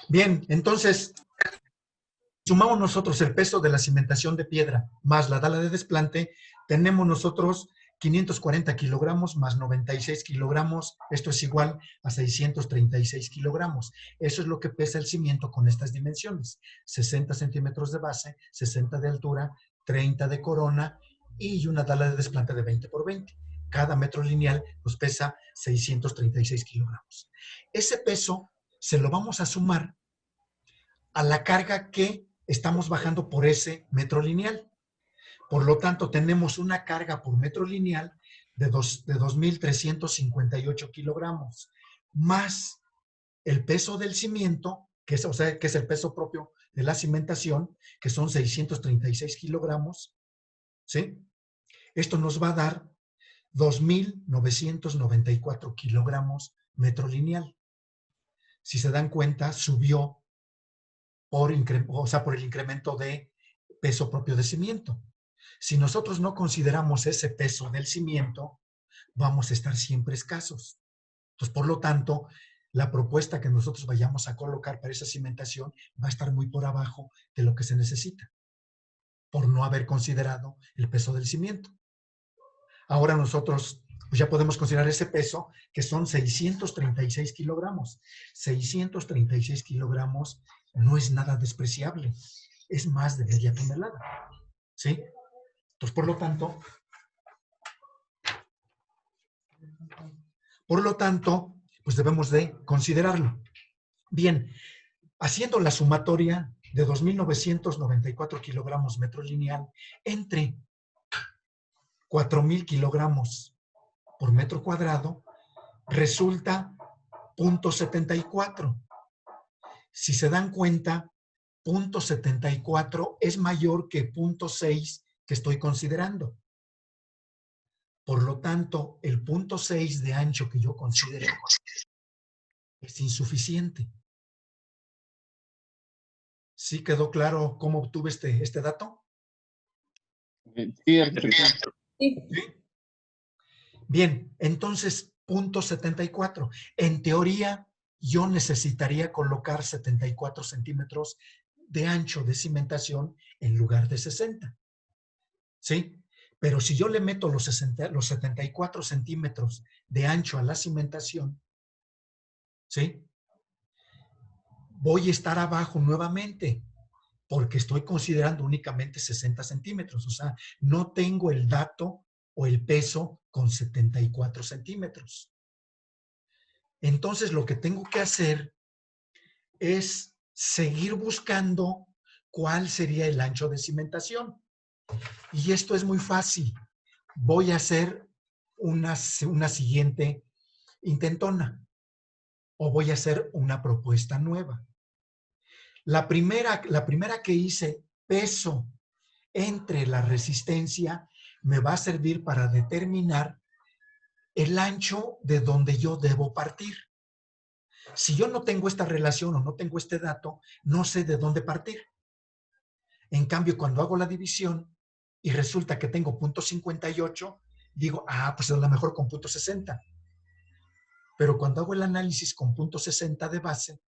Bien, entonces, sumamos nosotros el peso de la cimentación de piedra más la dala de desplante, tenemos nosotros 540 kilogramos más 96 kilogramos, esto es igual a 636 kilogramos. Eso es lo que pesa el cimiento con estas dimensiones, 60 centímetros de base, 60 de altura, 30 de corona y una dala de desplante de 20 por 20. Cada metro lineal nos pesa 636 kilogramos. Ese peso se lo vamos a sumar a la carga que estamos bajando por ese metro lineal. Por lo tanto, tenemos una carga por metro lineal de 2.358 kilogramos, más el peso del cimiento, que es, o sea, que es el peso propio de la cimentación, que son 636 kilogramos, ¿sí? Esto nos va a dar 2.994 kilogramos metro lineal. Si se dan cuenta, subió por el incremento de peso propio de cimiento. Si nosotros no consideramos ese peso del cimiento, vamos a estar siempre escasos. Entonces, por lo tanto, la propuesta que nosotros vayamos a colocar para esa cimentación va a estar muy por abajo de lo que se necesita, por no haber considerado el peso del cimiento. Ahora nosotros pues ya podemos considerar ese peso, que son 636 kilogramos. 636 kilogramos no es nada despreciable, es más de media tonelada, ¿sí? Entonces, por lo tanto, pues debemos de considerarlo. Bien, haciendo la sumatoria de 2.994 kilogramos metro lineal entre 4.000 kilogramos por metro cuadrado, resulta 0.74. Si se dan cuenta, 0.74 es mayor que 0.6 que estoy considerando. Por lo tanto, el 0.6 de ancho que yo considero es insuficiente. ¿Sí quedó claro cómo obtuve este dato? Sí, arquitecto. ¿Sí? Bien, entonces, 0.74. En teoría, yo necesitaría colocar 74 centímetros de ancho de cimentación en lugar de 60. ¿Sí? Pero si yo le meto los 74 centímetros de ancho a la cimentación, ¿sí? Voy a estar abajo nuevamente, porque estoy considerando únicamente 60 centímetros. O sea, no tengo el dato o el peso con 74 centímetros. Entonces, lo que tengo que hacer es seguir buscando cuál sería el ancho de cimentación. Y esto es muy fácil. Voy a hacer una siguiente intentona o voy a hacer una propuesta nueva. La primera que hice, peso entre la resistencia, me va a servir para determinar el ancho de donde yo debo partir. Si yo no tengo esta relación o no tengo este dato, no sé de dónde partir. En cambio, cuando hago la división y resulta que tengo 0.58, digo, pues a lo mejor con 0.60. Pero cuando hago el análisis con 0.60 de base,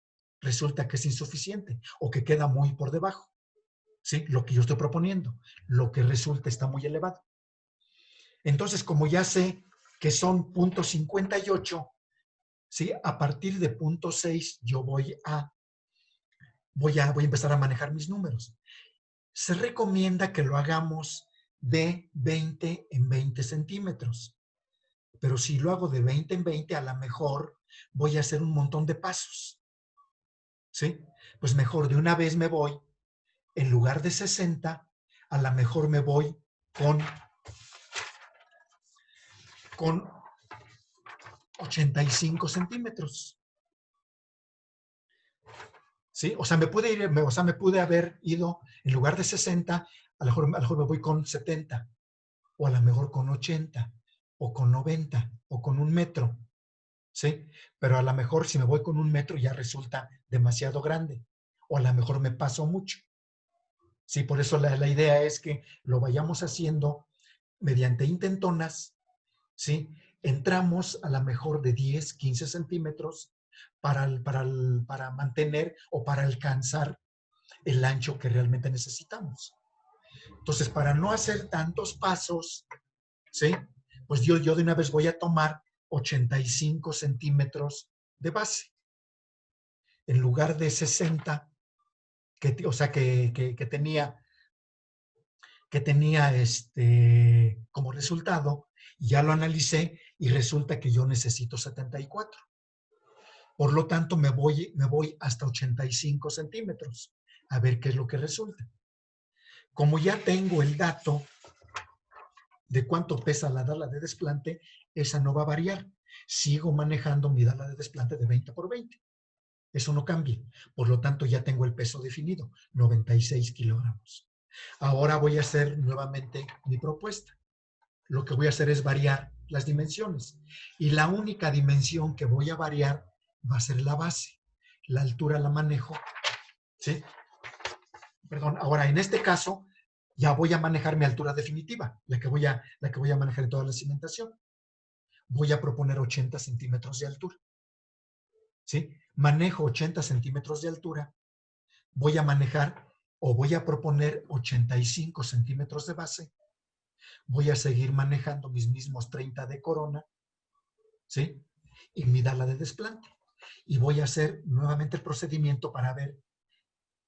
resulta que es insuficiente o que queda muy por debajo. ¿Sí? Lo que yo estoy proponiendo, lo que resulta está muy elevado. Entonces, como ya sé que son 0.58, ¿sí? A partir de 0.6 yo voy a empezar a manejar mis números. Se recomienda que lo hagamos de 20 en 20 centímetros. Pero si lo hago de 20 en 20, a lo mejor voy a hacer un montón de pasos. ¿Sí? Pues mejor de una vez me voy, en lugar de 60, a lo mejor me voy con 85 centímetros. ¿Sí? O sea, me pude haber ido, en lugar de 60, a lo mejor me voy con 70, o a lo mejor con 80, o con 90, o con 1 metro. ¿Sí? Pero a lo mejor si me voy con 1 metro ya resulta demasiado grande, o a lo mejor me paso mucho. Sí, por eso la idea es que lo vayamos haciendo mediante intentonas, ¿sí? Entramos a lo mejor de 10, 15 centímetros, para mantener o para alcanzar el ancho que realmente necesitamos. Entonces, para no hacer tantos pasos, ¿sí? Pues yo de una vez voy a tomar 85 centímetros de base. En lugar de 60, o sea, que tenía como resultado, ya lo analicé y resulta que yo necesito 74. Por lo tanto, me voy hasta 85 centímetros a ver qué es lo que resulta. Como ya tengo el dato de cuánto pesa la dala de desplante, esa no va a variar. Sigo manejando mi dala de desplante de 20 por 20. Eso no cambia. Por lo tanto, ya tengo el peso definido, 96 kilogramos. Ahora voy a hacer nuevamente mi propuesta. Lo que voy a hacer es variar las dimensiones. Y la única dimensión que voy a variar va a ser la base. La altura la manejo, ¿sí? Perdón, ahora en este caso ya voy a manejar mi altura definitiva, la que voy a manejar en toda la cimentación. Voy a proponer 80 centímetros de altura, ¿sí? Manejo 80 centímetros de altura, voy a manejar o voy a proponer 85 centímetros de base, voy a seguir manejando mis mismos 30 de corona, ¿sí? Y mi dala de desplante. Y voy a hacer nuevamente el procedimiento para ver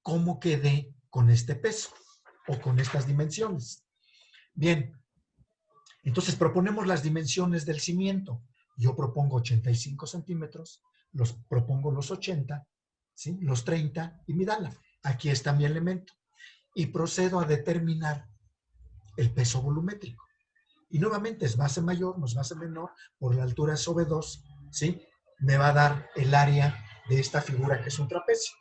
cómo quedé con este peso o con estas dimensiones. Bien, entonces proponemos las dimensiones del cimiento. Yo propongo 85 centímetros, propongo los 80, ¿sí? Los 30 y mi dala. Aquí está mi elemento. Y procedo a determinar el peso volumétrico. Y nuevamente es base mayor más base menor por la altura sobre 2, ¿sí? Me va a dar el área de esta figura que es un trapecio.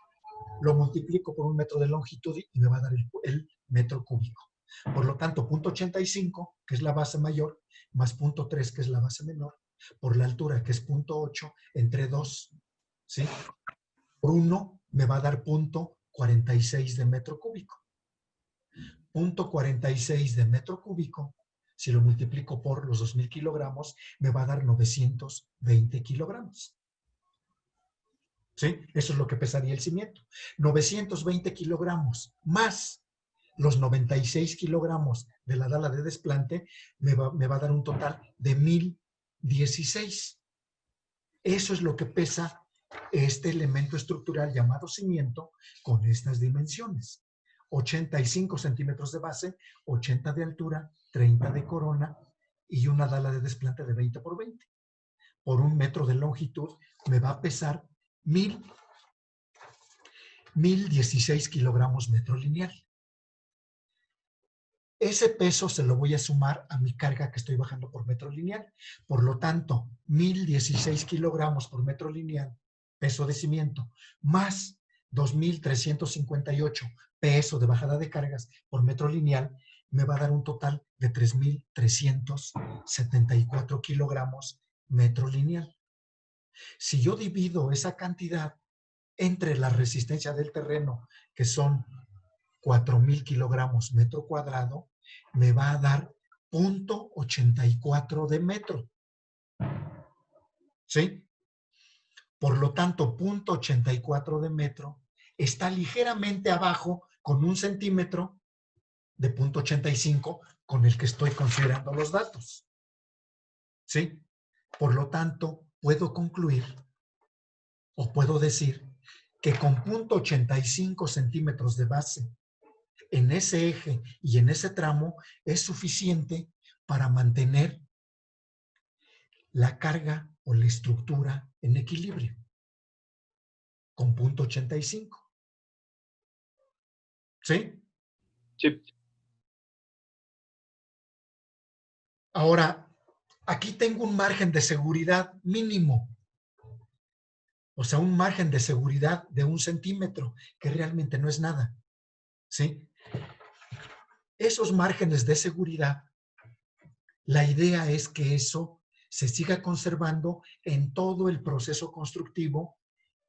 Lo multiplico por 1 metro de longitud y me va a dar el metro cúbico. Por lo tanto, 0.85, que es la base mayor, más 0.3, que es la base menor, por la altura, que es 0.8, entre 2, ¿sí? Por 1 me va a dar 0.46 de metro cúbico. 0.46 de metro cúbico, si lo multiplico por los 2.000 kilogramos, me va a dar 920 kilogramos. ¿Sí? Eso es lo que pesaría el cimiento. 920 kilogramos más los 96 kilogramos de la dala de desplante me va a dar un total de 1.016. Eso es lo que pesa este elemento estructural llamado cimiento con estas dimensiones. 85 centímetros de base, 80 de altura, 30 de corona y una dala de desplante de 20 por 20. Por 1 metro de longitud me va a pesar 1.016 kilogramos metro lineal. Ese peso se lo voy a sumar a mi carga que estoy bajando por metro lineal. Por lo tanto, 1.016 kilogramos por metro lineal, peso de cimiento, más 2.358 peso de bajada de cargas por metro lineal, me va a dar un total de 3.374 kilogramos metro lineal. Si yo divido esa cantidad entre la resistencia del terreno, que son 4.000 kilogramos metro cuadrado, me va a dar 0.84 de metro. ¿Sí? Por lo tanto, 0.84 de metro está ligeramente abajo con 1 centímetro de 0.85 con el que estoy considerando los datos. ¿Sí? Por lo tanto, puedo concluir o puedo decir que con 0.85 centímetros de base en ese eje y en ese tramo es suficiente para mantener la carga o la estructura en equilibrio con 0.85. ¿Sí? Sí. Ahora, aquí tengo un margen de seguridad mínimo. O sea, un margen de seguridad de 1 centímetro, que realmente no es nada. ¿Sí? Esos márgenes de seguridad, la idea es que eso se siga conservando en todo el proceso constructivo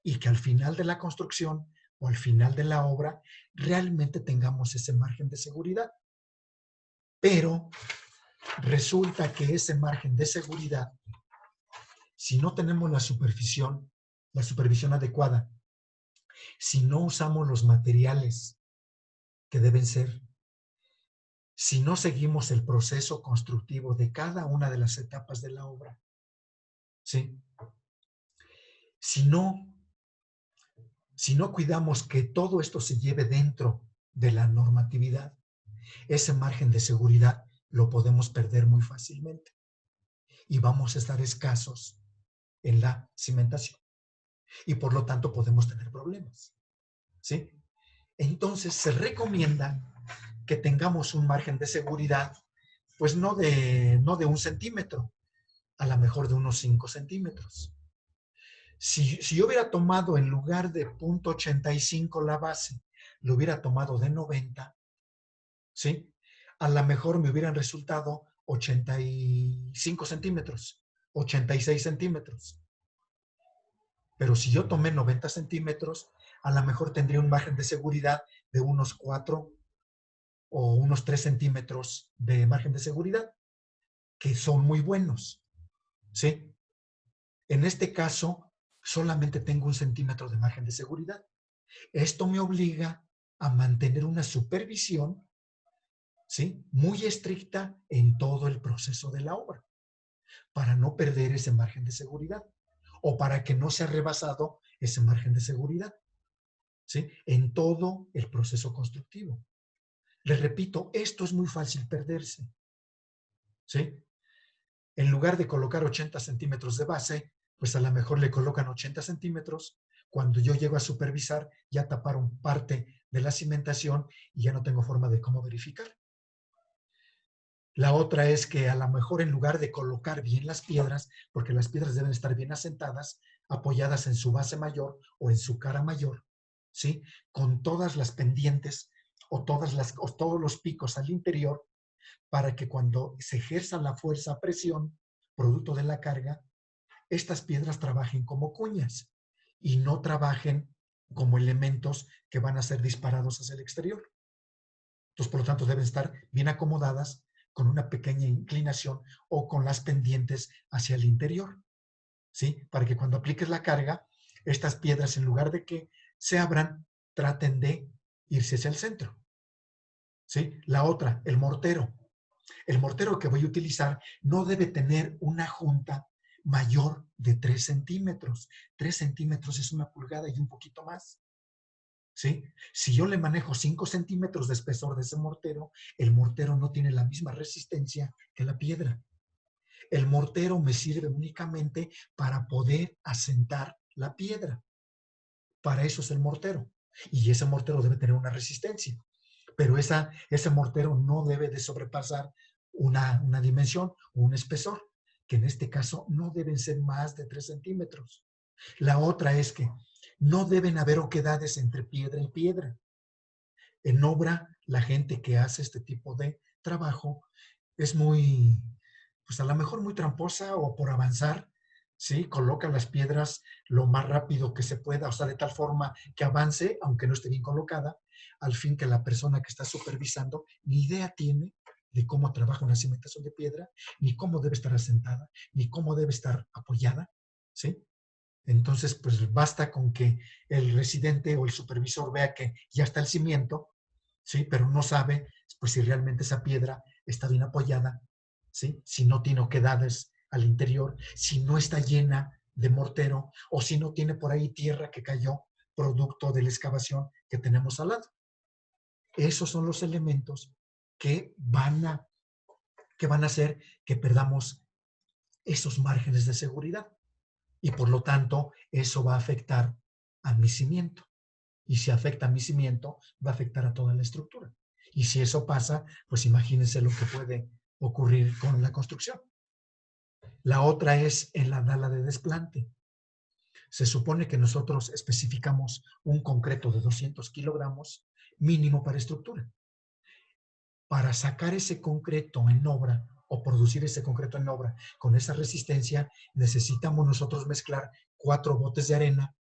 y que al final de la construcción o al final de la obra realmente tengamos ese margen de seguridad. Pero resulta que ese margen de seguridad, si no tenemos la superficie la supervisión adecuada, si no usamos los materiales que deben ser, si no seguimos el proceso constructivo de cada una de las etapas de la obra, ¿sí? Si no cuidamos que todo esto se lleve dentro de la normatividad, ese margen de seguridad lo podemos perder muy fácilmente y vamos a estar escasos en la cimentación y por lo tanto podemos tener problemas, ¿sí? Entonces se recomienda que tengamos un margen de seguridad, pues no de 1 centímetro, a lo mejor de unos 5 centímetros. Si yo hubiera tomado en lugar de 0.85 la base, lo hubiera tomado de 90, ¿sí? A lo mejor me hubieran resultado 85 centímetros, 86 centímetros. Pero si yo tomé 90 centímetros, a lo mejor tendría un margen de seguridad de unos 4 o unos 3 centímetros de margen de seguridad, que son muy buenos, ¿sí? En este caso, solamente tengo 1 centímetro de margen de seguridad. Esto me obliga a mantener una supervisión, ¿sí?, muy estricta en todo el proceso de la obra, para no perder ese margen de seguridad o para que no sea rebasado ese margen de seguridad, ¿sí?, en todo el proceso constructivo. Les repito, esto es muy fácil perderse, ¿sí? En lugar de colocar 80 centímetros de base, pues a lo mejor le colocan 80 centímetros. Cuando yo llego a supervisar, ya taparon parte de la cimentación y ya no tengo forma de cómo verificar. La otra es que a lo mejor en lugar de colocar bien las piedras, porque las piedras deben estar bien asentadas, apoyadas en su base mayor o en su cara mayor, ¿sí?, con todas las pendientes o todos los picos al interior, para que cuando se ejerza la fuerza a presión, producto de la carga, estas piedras trabajen como cuñas y no trabajen como elementos que van a ser disparados hacia el exterior. Entonces, por lo tanto, deben estar bien acomodadas con una pequeña inclinación o con las pendientes hacia el interior, ¿sí? Para que cuando apliques la carga, estas piedras, en lugar de que se abran, traten de irse hacia el centro, ¿sí? La otra, el mortero. El mortero que voy a utilizar no debe tener una junta mayor de 3 centímetros. 3 centímetros es 1 pulgada y un poquito más, ¿sí? Si yo le manejo 5 centímetros de espesor de ese mortero, el mortero no tiene la misma resistencia que la piedra. El mortero me sirve únicamente para poder asentar la piedra. Para eso es el mortero. Y ese mortero debe tener una resistencia. Pero ese mortero no debe de sobrepasar una dimensión o un espesor, que en este caso no deben ser más de 3 centímetros. La otra es que no deben haber oquedades entre piedra y piedra. En obra, la gente que hace este tipo de trabajo es muy, pues a lo mejor muy tramposa o por avanzar, ¿sí? Coloca las piedras lo más rápido que se pueda, o sea, de tal forma que avance, aunque no esté bien colocada, al fin que la persona que está supervisando ni idea tiene de cómo trabaja una cimentación de piedra, ni cómo debe estar asentada, ni cómo debe estar apoyada, ¿sí? Entonces, pues basta con que el residente o el supervisor vea que ya está el cimiento, ¿sí? Pero no sabe, pues, si realmente esa piedra está bien apoyada, ¿sí? Si no tiene oquedades al interior, si no está llena de mortero o si no tiene por ahí tierra que cayó producto de la excavación que tenemos al lado. Esos son los elementos que van a hacer que perdamos esos márgenes de seguridad. Y por lo tanto, eso va a afectar a mi cimiento. Y si afecta a mi cimiento, va a afectar a toda la estructura. Y si eso pasa, pues imagínense lo que puede ocurrir con la construcción. La otra es en la dala de desplante. Se supone que nosotros especificamos un concreto de 200 kilogramos mínimo para estructura. Para sacar ese concreto en obra o producir ese concreto en obra con esa resistencia, necesitamos nosotros mezclar 4 botes de arena,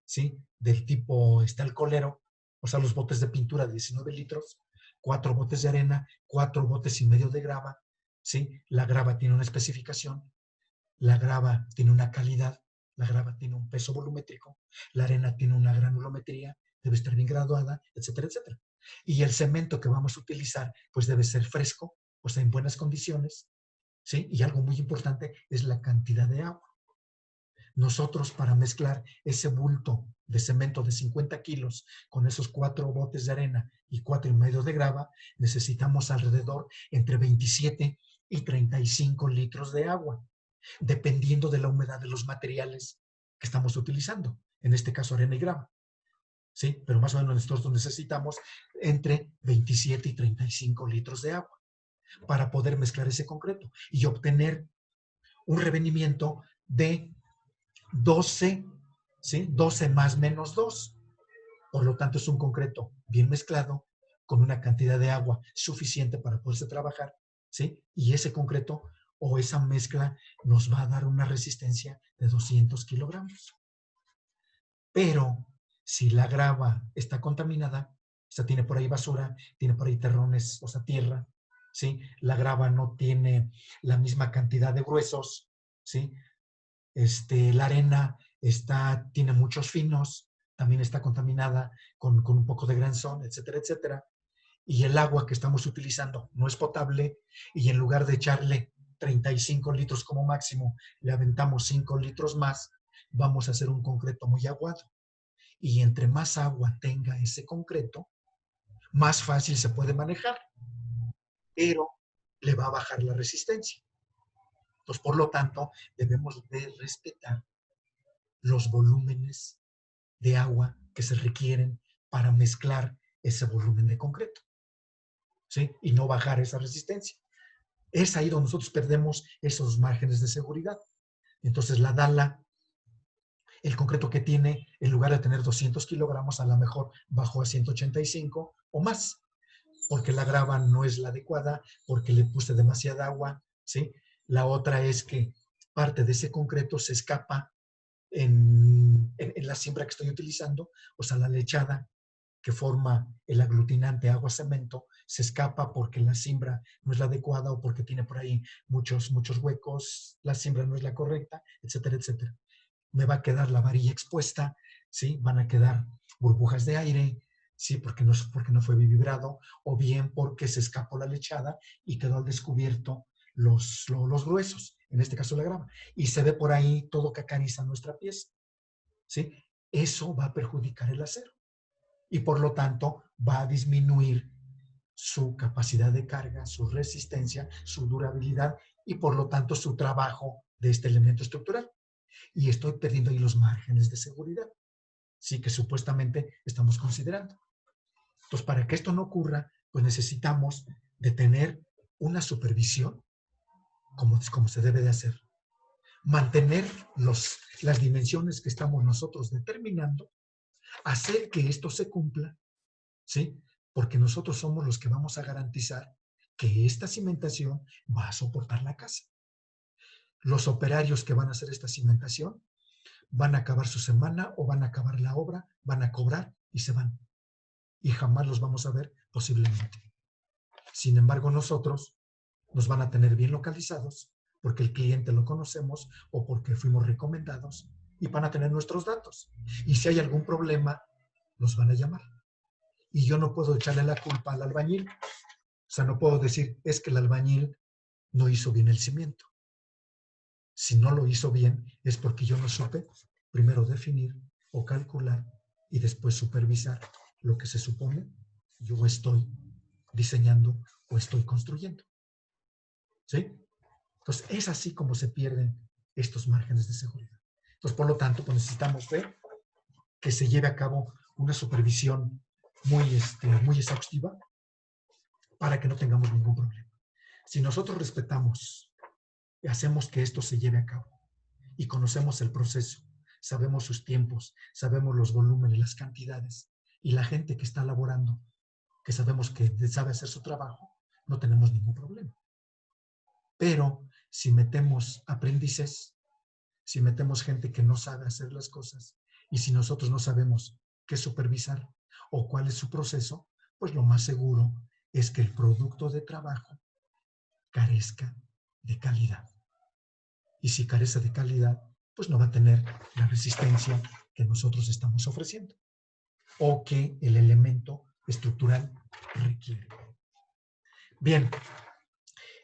¿sí? Del tipo alcoholero, o sea, los botes de pintura de 19 litros, 4 botes de arena, 4 botes y medio de grava, ¿sí? La grava tiene una especificación, la grava tiene una calidad, La grava tiene un peso volumétrico, la arena tiene una granulometría, debe estar bien graduada, etcétera, etcétera. Y el cemento que vamos a utilizar, pues debe ser fresco, o sea, en buenas condiciones, ¿sí? Y algo muy importante es la cantidad de agua. Nosotros, para mezclar ese bulto de cemento de 50 kilos con esos 4 botes de arena y 4,5 de grava, necesitamos alrededor entre 27 y 35 litros de agua, dependiendo de la humedad de los materiales que estamos utilizando, en este caso arena y grava. ¿Sí? Pero más o menos nosotros necesitamos entre 27 y 35 litros de agua para poder mezclar ese concreto y obtener un revenimiento de 12, ¿sí? 12 más menos 2. Por lo tanto, es un concreto bien mezclado, con una cantidad de agua suficiente para poderse trabajar, ¿sí? Y ese concreto o esa mezcla nos va a dar una resistencia de 200 kilogramos. Pero si la grava está contaminada, o sea, tiene por ahí basura, tiene por ahí terrones, o sea, tierra, ¿sí? La grava no tiene la misma cantidad de gruesos, ¿sí? La arena tiene muchos finos, también está contaminada con un poco de grenzón, etcétera, etcétera. Y el agua que estamos utilizando no es potable y en lugar de echarle 35 litros como máximo, le aventamos 5 litros más, vamos a hacer un concreto muy aguado. Y entre más agua tenga ese concreto, más fácil se puede manejar, pero le va a bajar la resistencia. Entonces, por lo tanto, debemos de respetar los volúmenes de agua que se requieren para mezclar ese volumen de concreto, ¿sí? Y no bajar esa resistencia. Es ahí donde nosotros perdemos esos márgenes de seguridad. Entonces, la DALA, el concreto que tiene, en lugar de tener 200 kilogramos, a lo mejor bajó a 185 o más, porque la grava no es la adecuada, porque le puse demasiada agua, ¿sí? La otra es que parte de ese concreto se escapa en la siembra que estoy utilizando, o sea, la lechada que forma el aglutinante agua-cemento se escapa porque la siembra no es la adecuada o porque tiene por ahí muchos huecos, la siembra no es la correcta, etcétera, etcétera. Me va a quedar la varilla expuesta, ¿sí? Van a quedar burbujas de aire, ¿sí? Porque no fue vibrado, o bien porque se escapó la lechada y quedó al descubierto los gruesos, en este caso la grava, y se ve por ahí todo cacariza nuestra pieza, ¿sí? Eso va a perjudicar el acero y por lo tanto va a disminuir su capacidad de carga, su resistencia, su durabilidad y por lo tanto su trabajo de este elemento estructural. Y estoy perdiendo ahí los márgenes de seguridad, sí, que supuestamente estamos considerando. Entonces, para que esto no ocurra, pues necesitamos de tener una supervisión como se debe de hacer. Mantener las dimensiones que estamos nosotros determinando, hacer que esto se cumpla, ¿sí? Porque nosotros somos los que vamos a garantizar que esta cimentación va a soportar la casa. Los operarios que van a hacer esta cimentación van a acabar su semana o van a acabar la obra, van a cobrar y se van. Y jamás los vamos a ver posiblemente. Sin embargo, nosotros nos van a tener bien localizados porque el cliente lo conocemos o porque fuimos recomendados y van a tener nuestros datos. Y si hay algún problema, nos van a llamar. Y yo no puedo echarle la culpa al albañil. O sea, no puedo decir, es que el albañil no hizo bien el cimiento. Si no lo hizo bien, es porque yo no supe primero definir o calcular y después supervisar lo que se supone yo estoy diseñando o estoy construyendo. ¿Sí? Entonces, es así como se pierden estos márgenes de seguridad. Entonces, por lo tanto, pues necesitamos ver que se lleve a cabo una supervisión muy exhaustiva para que no tengamos ningún problema. Si nosotros respetamos y hacemos que esto se lleve a cabo y conocemos el proceso, sabemos sus tiempos, sabemos los volúmenes, las cantidades y la gente que está laborando, que sabemos que sabe hacer su trabajo, no tenemos ningún problema. Pero si metemos aprendices, si metemos gente que no sabe hacer las cosas y si nosotros no sabemos qué supervisar o cuál es su proceso, pues lo más seguro es que el producto de trabajo carezca de calidad. Y si carece de calidad, pues no va a tener la resistencia que nosotros estamos ofreciendo o que el elemento estructural requiere. Bien,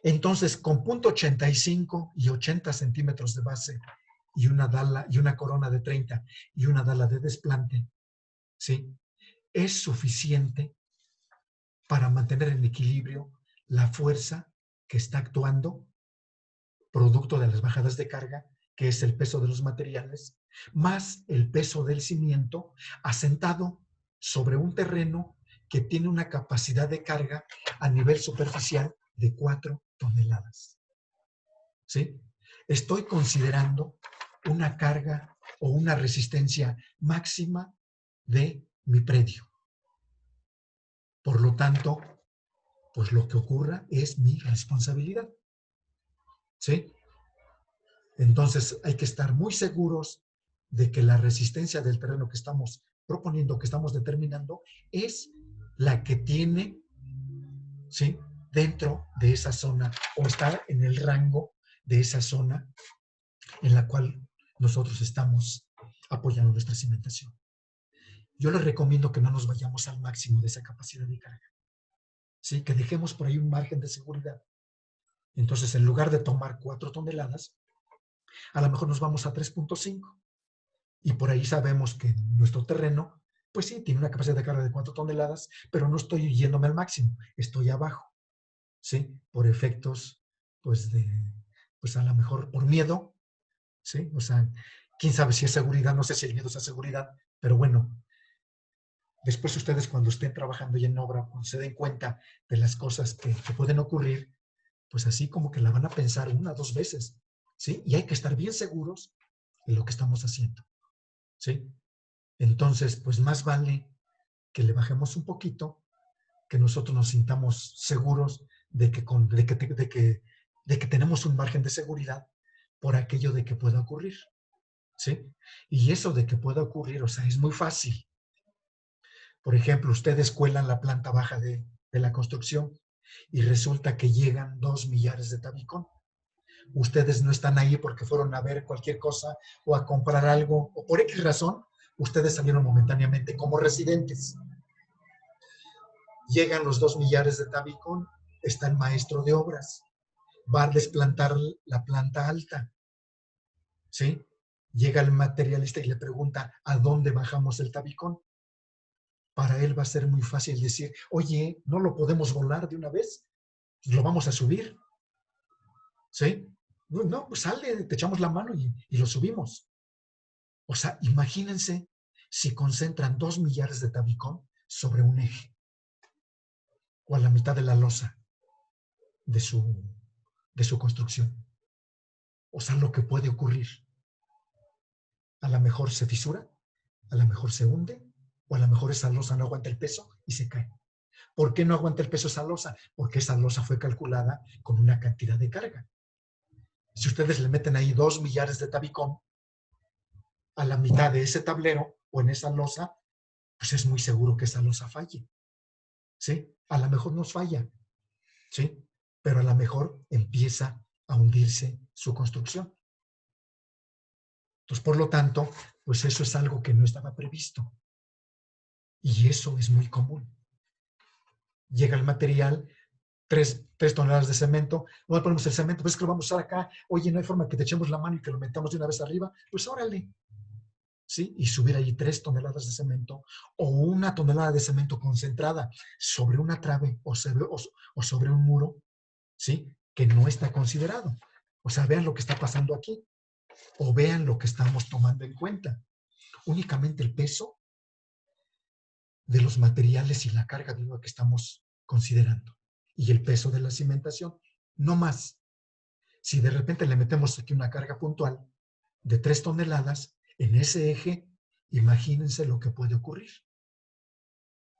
entonces con punto 85 y 80 centímetros de base y una dala y una corona de 30 y una dala de desplante, ¿sí? Es suficiente para mantener en equilibrio la fuerza que está actuando producto de las bajadas de carga, que es el peso de los materiales, más el peso del cimiento asentado sobre un terreno que tiene una capacidad de carga a nivel superficial de 4 toneladas. ¿Sí? Estoy considerando una carga o una resistencia máxima de mi predio. Por lo tanto, pues lo que ocurra es mi responsabilidad. ¿Sí? Entonces hay que estar muy seguros de que la resistencia del terreno que estamos proponiendo, que estamos determinando, es la que tiene, ¿sí?, dentro de esa zona o está en el rango de esa zona en la cual nosotros estamos apoyando nuestra cimentación. Yo les recomiendo que no nos vayamos al máximo de esa capacidad de carga, ¿sí?, que dejemos por ahí un margen de seguridad. Entonces, en lugar de tomar 4 toneladas, a lo mejor nos vamos a 3.5. Y por ahí sabemos que nuestro terreno, pues sí, tiene una capacidad de carga de 4 toneladas, pero no estoy yéndome al máximo, estoy abajo, ¿sí? Por efectos, pues pues a lo mejor por miedo, ¿sí? O sea, quién sabe si es seguridad, no sé si el miedo es seguridad, pero bueno, después ustedes cuando estén trabajando ya en obra, cuando se den cuenta de las cosas que pueden ocurrir, pues así como que la van a pensar 1 o 2 veces, ¿sí? Y hay que estar bien seguros de lo que estamos haciendo, ¿sí? Entonces, pues más vale que le bajemos un poquito, que nosotros nos sintamos seguros de que tenemos un margen de seguridad por aquello de que pueda ocurrir, ¿sí? Y eso de que pueda ocurrir, o sea, es muy fácil. Por ejemplo, ustedes cuelan la planta baja de la construcción y resulta que llegan 2 millares de tabicón. Ustedes no están ahí porque fueron a ver cualquier cosa o a comprar algo, o por X razón, ustedes salieron momentáneamente como residentes. Llegan los 2 millares de tabicón, está el maestro de obras, va a desplantar la planta alta, ¿sí? Llega el materialista y le pregunta, ¿a dónde bajamos el tabicón? Para él va a ser muy fácil decir, oye, ¿no lo podemos volar de una vez? Lo vamos a subir, ¿sí? No, pues sale, te echamos la mano y lo subimos. O sea, imagínense si concentran 2 millares de tabicón sobre un eje o a la mitad de la losa de su construcción. O sea, lo que puede ocurrir. A lo mejor se fisura, a lo mejor se hunde, o a lo mejor esa losa no aguanta el peso y se cae. ¿Por qué no aguanta el peso esa losa? Porque esa losa fue calculada con una cantidad de carga. Si ustedes le meten ahí 2 millares de tabicón a la mitad de ese tablero o en esa losa, pues es muy seguro que esa losa falle, ¿sí? A lo mejor nos falla, ¿sí? Pero a lo mejor empieza a hundirse su construcción. Entonces, por lo tanto, pues eso es algo que no estaba previsto. Y eso es muy común. Llega el material, 3 toneladas de cemento, no ponemos el cemento, pues es que lo vamos a usar acá, oye, no hay forma que te echemos la mano y que lo metamos de una vez arriba, pues órale, ¿sí? Y subir allí 3 toneladas de cemento o 1 tonelada de cemento concentrada sobre una trave o sobre un muro, ¿sí? Que no está considerado. O sea, vean lo que está pasando aquí o vean lo que estamos tomando en cuenta. Únicamente el peso de los materiales y la carga viva que estamos considerando y el peso de la cimentación, no más. Si de repente le metemos aquí una carga puntual de 3 toneladas en ese eje, imagínense lo que puede ocurrir,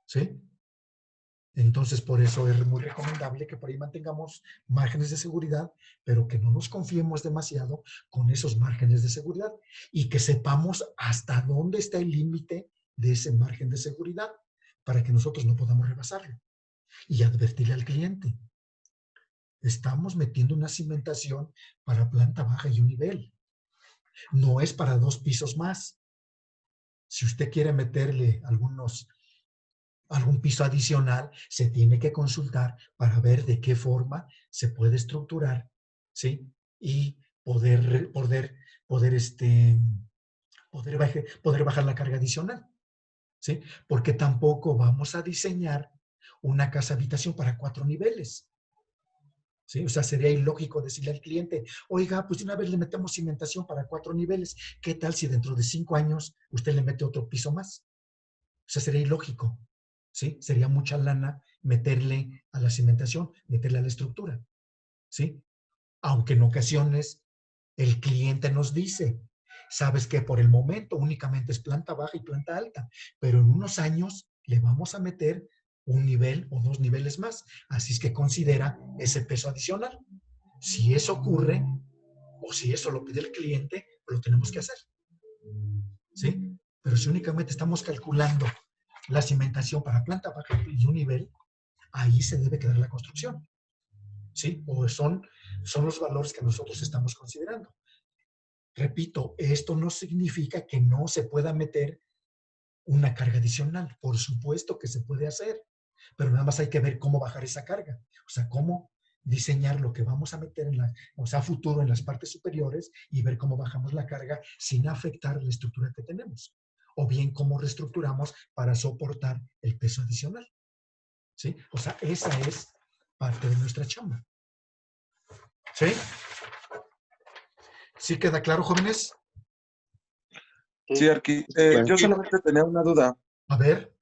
¿sí? Entonces, por eso es muy recomendable que por ahí mantengamos márgenes de seguridad, pero que no nos confiemos demasiado con esos márgenes de seguridad y que sepamos hasta dónde está el límite de ese margen de seguridad para que nosotros no podamos rebasarlo. Y advertirle al cliente, estamos metiendo una cimentación para planta baja y un nivel. No es para 2 pisos más. Si usted quiere meterle algún piso adicional, se tiene que consultar para ver de qué forma se puede estructurar, ¿sí? Y poder, poder bajar la carga adicional, ¿sí? Porque tampoco vamos a diseñar una casa habitación para 4 niveles, ¿sí? O sea, sería ilógico decirle al cliente, oiga, pues de una vez le metemos cimentación para 4 niveles. ¿Qué tal si dentro de 5 años usted le mete otro piso más? O sea, sería ilógico, ¿sí? Sería mucha lana meterle a la cimentación, meterle a la estructura, ¿sí? Aunque en ocasiones el cliente nos dice, sabes que por el momento únicamente es planta baja y planta alta, pero en unos años le vamos a meter un nivel o 2 niveles más. Así es que considera ese peso adicional. Si eso ocurre, o si eso lo pide el cliente, lo tenemos que hacer, ¿sí? Pero si únicamente estamos calculando la cimentación para planta baja y un nivel, ahí se debe quedar la construcción, ¿sí? O son los valores que nosotros estamos considerando. Repito, esto no significa que no se pueda meter una carga adicional. Por supuesto que se puede hacer, pero nada más hay que ver cómo bajar esa carga. O sea, cómo diseñar lo que vamos a meter o sea, a futuro en las partes superiores y ver cómo bajamos la carga sin afectar la estructura que tenemos. O bien cómo reestructuramos para soportar el peso adicional, ¿sí? O sea, esa es parte de nuestra chamba. ¿Sí? ¿Sí queda claro, jóvenes? Sí, Arqui. Yo solamente tenía una duda. A ver.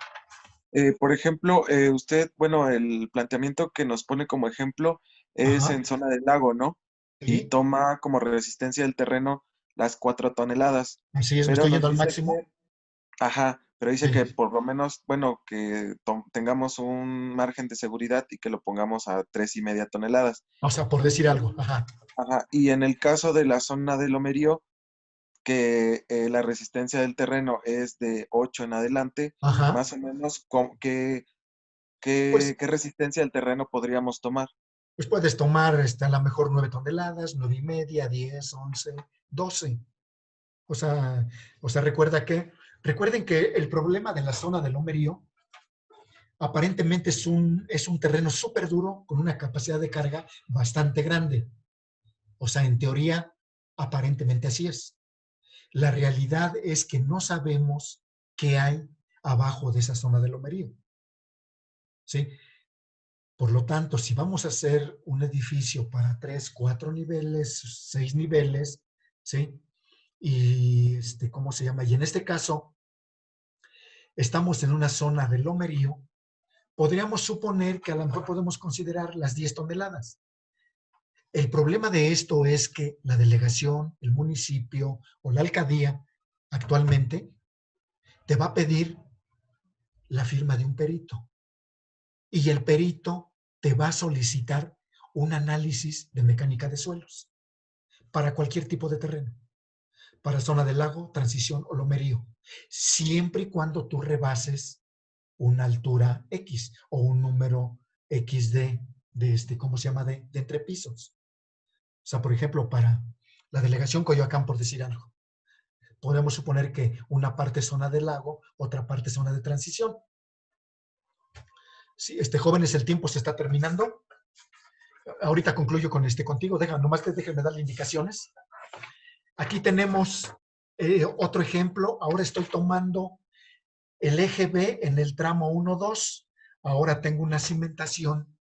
Por ejemplo, usted, bueno, el planteamiento que nos pone como ejemplo es Ajá. en zona del lago, ¿no? Y Sí. toma como resistencia del terreno las 4 toneladas. Así es, me Pero estoy yendo nos al dice máximo. que, ajá, pero dice que Sí. por lo menos, bueno, que tengamos un margen de seguridad y que lo pongamos a 3,5 toneladas. O sea, por decir algo. Ajá. Ajá, y en el caso de la zona de lomerío, que la resistencia del terreno es de 8 en adelante, Ajá. más o menos, Pues, ¿qué resistencia del terreno podríamos tomar? pues puedes tomar a lo mejor 9 toneladas, 9 y media, 10, 11, 12. O sea, recuerden que el problema de la zona del lomerío aparentemente es un terreno súper duro con una capacidad de carga bastante grande. O sea, en teoría, aparentemente así es. La realidad es que no sabemos qué hay abajo de esa zona del lomerío, ¿sí? Por lo tanto, si vamos a hacer un edificio para 3, 4 niveles, 6 niveles, ¿sí? Y, ¿cómo se llama? Y en este caso, estamos en una zona de lomerío, podríamos suponer que a lo mejor podemos considerar las 10 toneladas. El problema de esto es que la delegación, el municipio o la alcaldía actualmente te va a pedir la firma de un perito. Y el perito te va a solicitar un análisis de mecánica de suelos para cualquier tipo de terreno, para zona del lago, transición o lomerío, siempre y cuando tú rebases una altura X o un número X ¿cómo se llama? De entrepisos. O sea, por ejemplo, para la delegación Coyoacán, por decir algo, podemos suponer que una parte es zona del lago, otra parte es zona de transición. Sí, jóvenes, el tiempo se está terminando. Ahorita concluyo contigo. Nomás déjenme darle indicaciones. Aquí tenemos otro ejemplo. Ahora estoy tomando el eje B en el tramo 1-2. Ahora tengo una cimentación,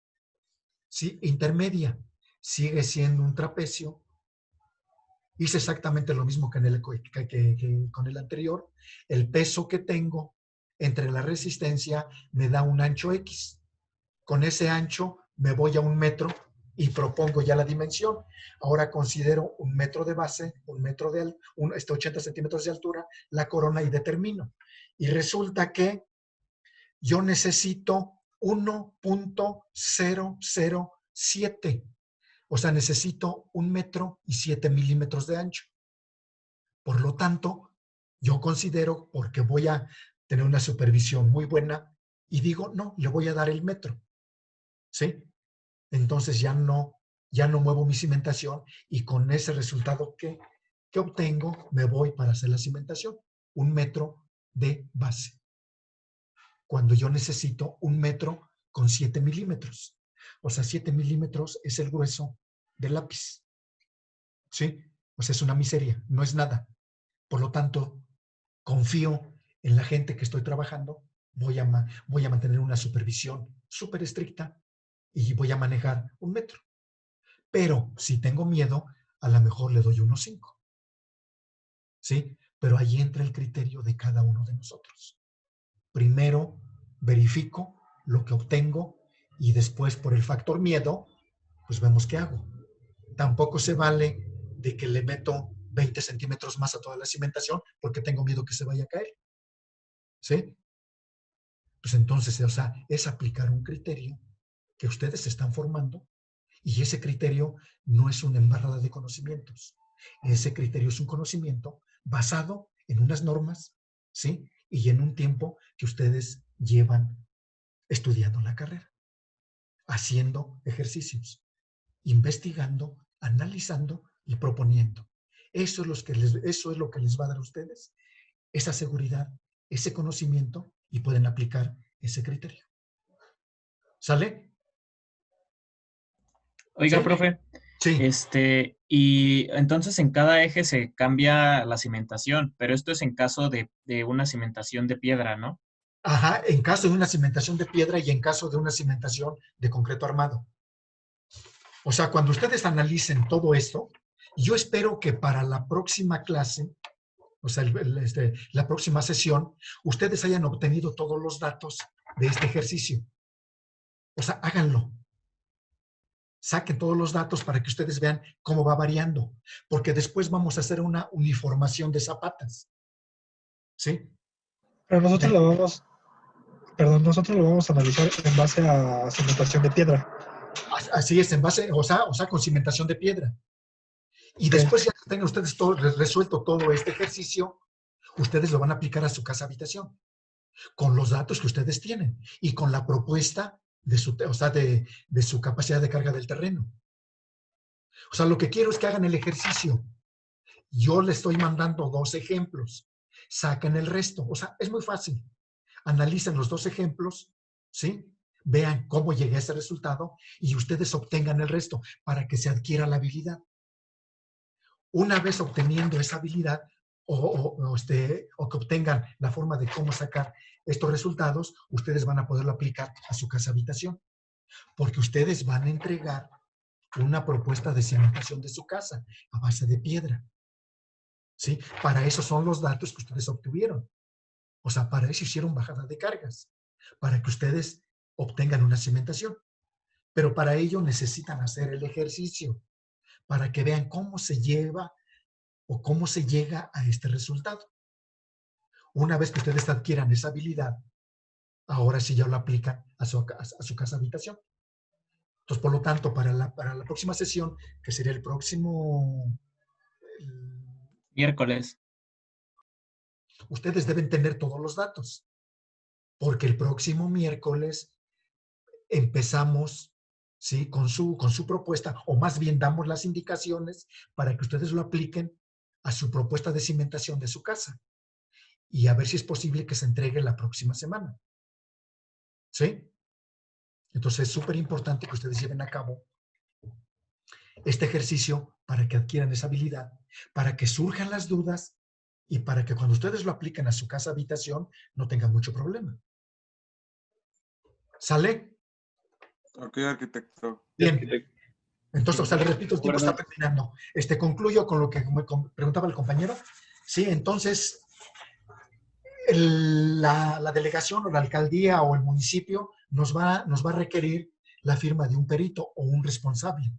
¿sí? Intermedia. Sigue siendo un trapecio. Hice exactamente lo mismo que con el anterior. El peso que tengo entre la resistencia me da un ancho X. Con ese ancho me voy a 1 metro y propongo ya la dimensión. Ahora considero 1 metro de base, 80 centímetros de altura, la corona y determino. Y resulta que yo necesito 1.007. O sea, necesito 1 metro y 7 milímetros de ancho. Por lo tanto, yo considero, porque voy a tener una supervisión muy buena, y digo, no, le voy a dar el metro, ¿sí? Entonces ya no muevo mi cimentación y con ese resultado, ¿qué? ¿Qué obtengo? Me voy para hacer la cimentación. 1 metro de base. Cuando yo necesito 1 metro con 7 milímetros. O sea, 7 milímetros es el grueso del lápiz. ¿Sí? O sea, es una miseria, no es nada. Por lo tanto, confío en la gente que estoy trabajando, voy a mantener una supervisión súper estricta y voy a manejar 1 metro. Pero si tengo miedo, a lo mejor le doy 1.5. ¿Sí? Pero ahí entra el criterio de cada uno de nosotros. Primero verifico lo que obtengo y después, por el factor miedo, pues vemos qué hago. Tampoco se vale de que le meto 20 centímetros más a toda la cimentación porque tengo miedo que se vaya a caer. ¿Sí? Pues entonces, o sea, es aplicar un criterio que ustedes están formando y ese criterio no es una embarrada de conocimientos. Ese criterio es un conocimiento basado en unas normas, ¿sí? Y en un tiempo que ustedes llevan estudiando la carrera, haciendo ejercicios, investigando, analizando y proponiendo. Eso es lo que les va a dar a ustedes esa seguridad, ese conocimiento y pueden aplicar ese criterio. ¿Sale? Oiga, ¿Sí? profe, Sí. y entonces en cada eje se cambia la cimentación, pero esto es en caso de una cimentación de piedra, ¿no? Ajá, en caso de una cimentación de piedra y en caso de una cimentación de concreto armado. O sea, cuando ustedes analicen todo esto, yo espero que para la próxima clase, o sea, la próxima sesión, ustedes hayan obtenido todos los datos de este ejercicio. O sea, háganlo. Saquen todos los datos para que ustedes vean cómo va variando, porque después vamos a hacer una uniformación de zapatas. ¿Sí? Pero nosotros lo vamos a analizar en base a cimentación de piedra. Así es, en base, o sea, con cimentación de piedra. Y Ok. después ya que tengan ustedes resuelto todo este ejercicio, ustedes lo van a aplicar a su casa habitación, con los datos que ustedes tienen y con la propuesta de su capacidad de carga del terreno. O sea, lo que quiero es que hagan el ejercicio. Yo les estoy mandando 2 ejemplos. Saquen el resto. O sea, es muy fácil. Analicen los 2 ejemplos, ¿sí? Vean cómo llegué a ese resultado y ustedes obtengan el resto para que se adquiera la habilidad. Una vez obteniendo esa habilidad o que obtengan la forma de cómo sacar estos resultados, ustedes van a poderlo aplicar a su casa habitación, porque ustedes van a entregar una propuesta de cimentación de su casa a base de piedra. ¿Sí? Para eso son los datos que ustedes obtuvieron. O sea, para eso hicieron bajada de cargas, para que ustedes obtengan una cimentación. Pero para ello necesitan hacer el ejercicio, para que vean cómo se lleva o cómo se llega a este resultado. Una vez que ustedes adquieran esa habilidad, ahora sí ya lo aplican a su casa habitación. Entonces, por lo tanto, para la próxima sesión, que sería el próximo Miércoles. ustedes deben tener todos los datos, porque el próximo miércoles empezamos, ¿sí? con su propuesta, o más bien damos las indicaciones para que ustedes lo apliquen a su propuesta de cimentación de su casa y a ver si es posible que se entregue la próxima semana. ¿Sí? Entonces es súper importante que ustedes lleven a cabo este ejercicio para que adquieran esa habilidad, para que surjan las dudas y para que cuando ustedes lo apliquen a su casa habitación no tengan mucho problema. ¿Sale? Ok, arquitecto. Bien. Entonces, o sea, le repito, el tiempo está terminando. Concluyo con lo que me preguntaba el compañero. Sí, entonces, la delegación o la alcaldía o el municipio nos va a requerir la firma de un perito o un responsable.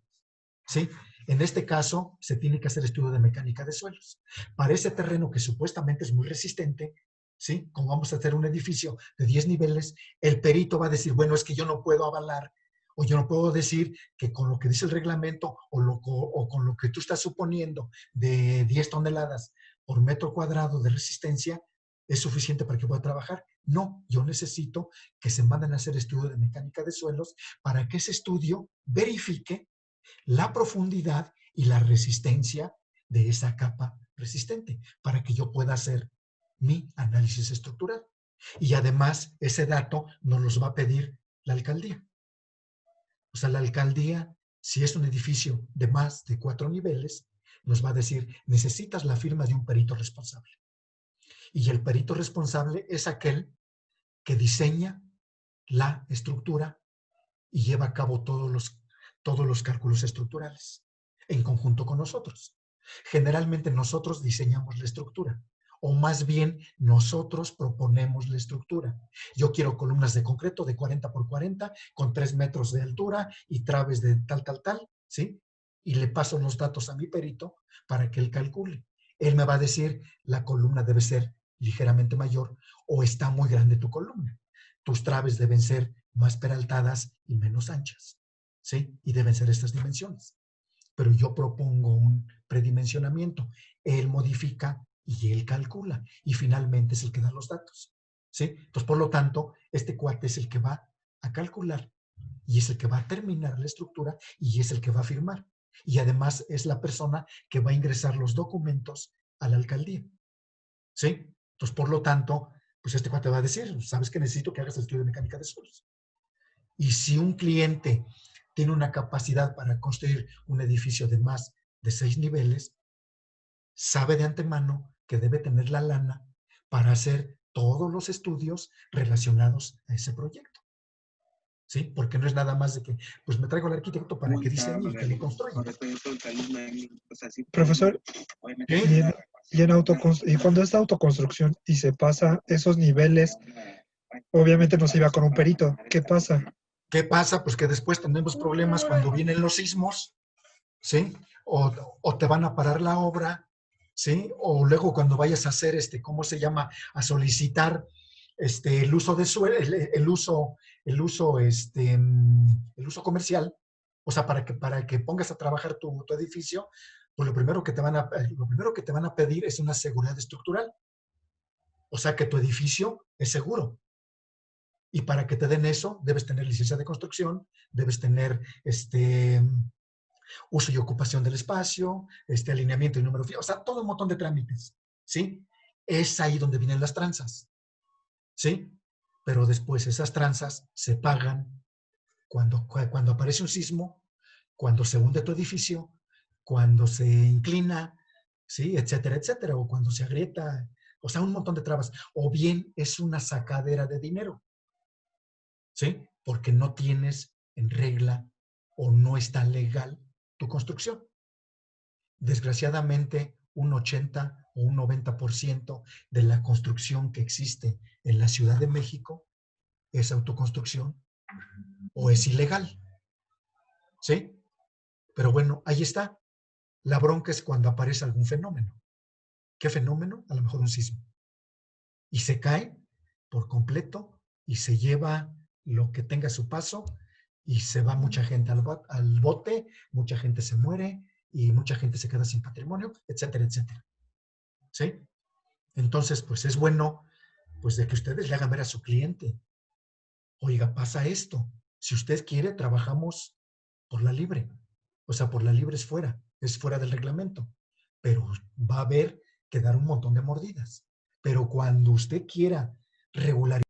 ¿Sí? En este caso, se tiene que hacer estudio de mecánica de suelos. Para ese terreno que supuestamente es muy resistente, ¿sí? Como vamos a hacer un edificio de 10 niveles, el perito va a decir, bueno, es que yo no puedo avalar o yo no puedo decir que con lo que dice el reglamento o con lo que tú estás suponiendo de 10 toneladas por metro cuadrado de resistencia es suficiente para que pueda trabajar. No, yo necesito que se manden a hacer estudio de mecánica de suelos para que ese estudio verifique la profundidad y la resistencia de esa capa resistente para que yo pueda hacer mi análisis estructural. Y además, ese dato nos los va a pedir la alcaldía. O sea, la alcaldía, si es un edificio de más de 4 niveles, nos va a decir, necesitas la firma de un perito responsable. Y el perito responsable es aquel que diseña la estructura y lleva a cabo todos los cálculos estructurales en conjunto con nosotros. Generalmente nosotros diseñamos la estructura, o más bien nosotros proponemos la estructura. Yo quiero columnas de concreto de 40 por 40 con 3 metros de altura y traves de tal, ¿sí? Y le paso los datos a mi perito para que él calcule. Él me va a decir, la columna debe ser ligeramente mayor o está muy grande tu columna. Tus traves deben ser más peraltadas y menos anchas, ¿sí? Y deben ser estas dimensiones. Pero yo propongo un predimensionamiento. Él modifica y él calcula. Y finalmente es el que da los datos, ¿sí? Entonces, por lo tanto, este cuate es el que va a calcular y es el que va a terminar la estructura y es el que va a firmar. Y además es la persona que va a ingresar los documentos a la alcaldía, ¿sí? Entonces, por lo tanto, pues este cuate va a decir, ¿sabes qué? Necesito que hagas el estudio de mecánica de suelos. Y si un cliente tiene una capacidad para construir un edificio de más de 6 niveles, sabe de antemano que debe tener la lana para hacer todos los estudios relacionados a ese proyecto. ¿Sí? Porque no es nada más de que, pues me traigo al arquitecto para que diseñe y que lo construya. Profesor, ¿Sí? y cuando es de autoconstrucción y se pasa esos niveles, obviamente no se iba con un perito. ¿Qué pasa? ¿Qué pasa? Pues que después tenemos problemas cuando vienen los sismos, ¿sí? O te van a parar la obra, ¿sí? O luego cuando vayas a hacer, ¿cómo se llama? A solicitar el uso de suelo, el uso comercial, o sea, para que pongas a trabajar tu edificio, pues lo primero que te van a pedir es una seguridad estructural. O sea, que tu edificio es seguro. Y para que te den eso, debes tener licencia de construcción, debes tener uso y ocupación del espacio, alineamiento y número, o sea, todo un montón de trámites, ¿sí? Es ahí donde vienen las tranzas, ¿sí? Pero después esas tranzas se pagan cuando aparece un sismo, cuando se hunde tu edificio, cuando se inclina, ¿sí? Etcétera, etcétera, o cuando se agrieta, o sea, un montón de trabas. O bien es una sacadera de dinero, ¿sí? Porque no tienes en regla o no está legal tu construcción. Desgraciadamente, un 80 o un 90% de la construcción que existe en la Ciudad de México es autoconstrucción o es ilegal, ¿sí? Pero bueno, ahí está. La bronca es cuando aparece algún fenómeno. ¿Qué fenómeno? A lo mejor un sismo. Y se cae por completo y se lleva lo que tenga a su paso y se va mucha gente al bote, mucha gente se muere y mucha gente se queda sin patrimonio, etcétera, etcétera. ¿Sí? Entonces, pues es bueno pues de que ustedes le hagan ver a su cliente, oiga, pasa esto. Si usted quiere, trabajamos por la libre. O sea, por la libre es fuera del reglamento. Pero va a haber que dar un montón de mordidas. Pero cuando usted quiera regularizar